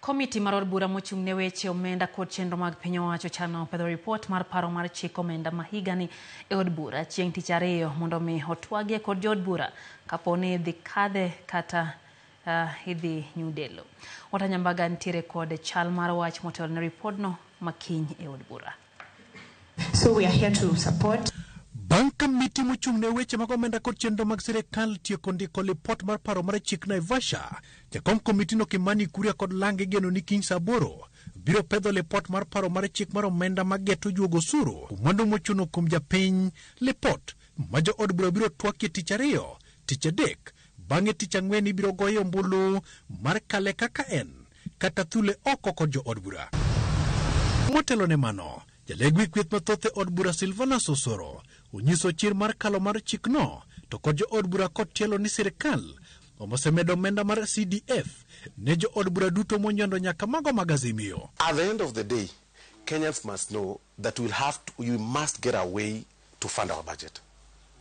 Komiti mar od bura mochung' ne weche omenda kod chenro mag piny owacho chano pedho ripot mar paro mar chik omenda ma higani e od bura chieng' tich ariyo mondo mi otwagie kod jo od bura kaponi idhi kadhe kata idhi nyudelo. Wata Nyambaga nitiere kod chal mar wach motel ne ripodno makiny e od bura. So we are here to support. Bank Committee mochung' ne weche mag omenda kod chenro mag sirkal tieko ndiko lipot mar paro mar chik Naivasha. Jakom komiti no Kimani Kuria kod Lange geno ni kiny saa 8 biro pedho lipot mar paro mar chik mar omenda mageto juogo osuru mwandu mochuno kuom japiny. Lipot ma jo od bura biro twak tich ariyo, tich adek bang'e tich ang'wen ibiro goyo ombulu mar kale kaka en kata thule oko kod jo od bura. Motelo ne mano, jalegwi kweth mathoth e od bura Silvana Sosoro onyiso chir mar kalo mar chik no to kod jo od bura kod tielo ni sirkal omosemedo omenda mar CDF ne jo od bura duto monyondo nyaka mago mag Azimio. At the end of the day, Kenyans must know that we must get a way to fund our budget.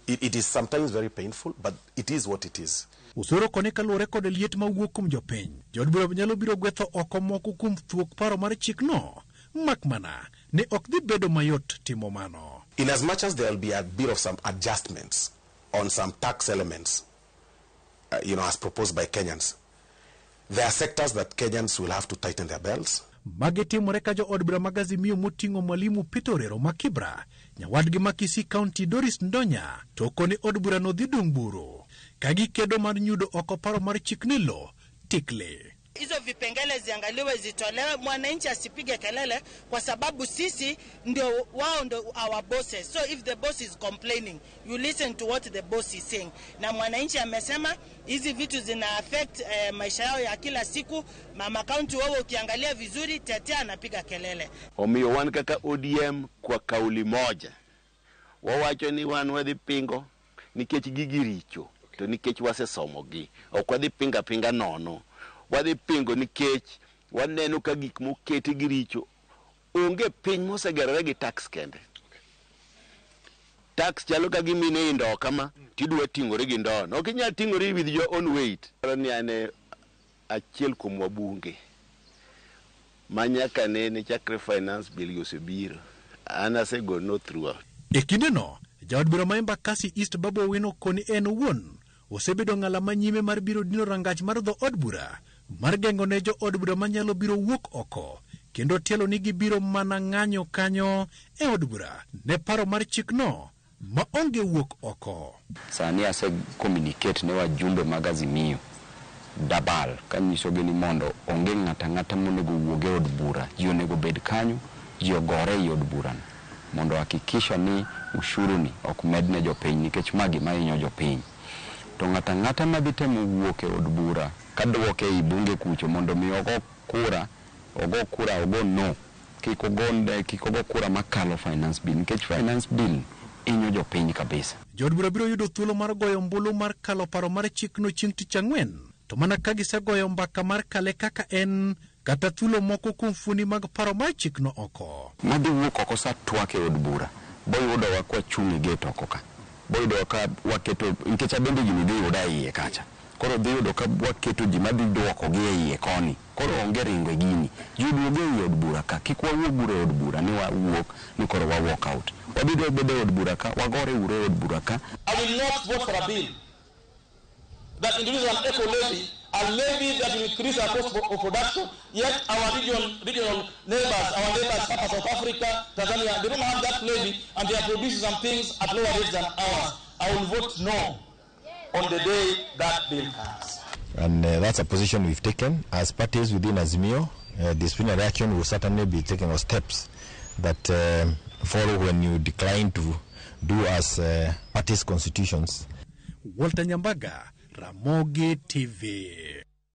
It is sometimes very painful, but it is what it is. Usoro kone kaluwore kod liet ma wuok kuom jopiny. Jo od bura nyalo biro gwetho oko moko kuom thuok paro mar chik no. Makmana ne ok dhi bedo mayot timo mano. In as much as there will be a bit of some adjustments on some tax elements, as proposed by Kenyans, there are sectors that Kenyans will have to tighten their belts. Mageti moreka jo od bura mag Azimio moting'o Mwalimu Peter Orero Makibra, nyawadgi ma Kisii County Doris Ndonya, to koni od bura no dhi dung buro. Kagi kedo mar nyudo oko paro mar chik nilo tikle. Hizo vipengele ziangaliwe, zitolewe, mwananchi asipige kelele kwa sababu sisi ndio wao ndio our bosses. So if the boss is complaining, you listen to what the boss is saying. Na mwananchi amesema hizi vitu zina affect maisha yao ya kila siku. Mama county wao ukiangalia vizuri tetea anapiga kelele. Omiyo wan kaka ODM kwa kauli moja wawacho ni wan wadhi pingo nikech gigi richo to nikech wasesomogi. Ok wadhi pinga nono. Wadhi pingo nikech waneno ka gik moketi gi richo. Onge piny mosegerore gi tax kende. Tax chalo ka gimine i ndo kama tidwa ting'ore gi ndono. Ok inyal ting'ore with your own weight. Ni ane achiel kuom wabunge manyaka ne chakre finance bill osebiro. An asego no throughout. E kinde no, jaod bura ma Embakasi East Babu Owino koni en wuon osebedo ng'ala manyime mar biro dino rangach mar dho od bura mar geng'o ne jo od bura manyalo biro wuok oko kendo tielo ni gibiro mana ng'anyo kanyo e od bura ne paro mar chik no ma onge wuok oko. Sani ase communicate ne wajumbe mag Azimio dabal kanyisogi ni mondo onge ng'ata monego wuoge od bura, ji onego bed kanyo, ji ogore i od bura mondo hakikisha ni ushuru ni ok medne jopiny nikech magi mahinyo jopiny. To ng'ata ma bitemo wuok e od bura kadwoke i bunge kucho mondo mi ogo kura ogo no, kik ogo kura makalo finance bill nikech finance bill inyo jopiny kabisa. Jo od bura biro yudo thuolo mar goyo ombulu mar kalo paro mar chik no chieng' tich ang'wen, to mana ka gisegoyo mbaka mar kale kaka en kata thuolo moko kuom fuoni mag paro mar chik no oko. Madhi wuok oko sa twak e od bura boyudo wakwa chungi get oko ka. Boyudo ka waketo nikech abende gini dhi yuda iye kacha. Koro dhi yudo ka waketo ji madhi duoko gi iye koni. Koro onge ringo e gini. Juduoge i od bura ka. Kik wawuog bura od bura ni wawuok ni koro wa walk out. Wabido bedo od bura ka, wagore ure od bura ka. I will not vote for a bill that introduces an eco levy, a levy that will increase our cost of production, yet our regional neighbors, South Africa, Tanzania, they don't have that levy and they are producing some things at lower rates than ours. I will vote no on the day that bill comes. And that's a position we've taken. As parties within Azimio, disciplinary action will certainly be taken, or steps that follow when you decline to do as parties' constitutions. Wata Nyambaga, Ramogi TV.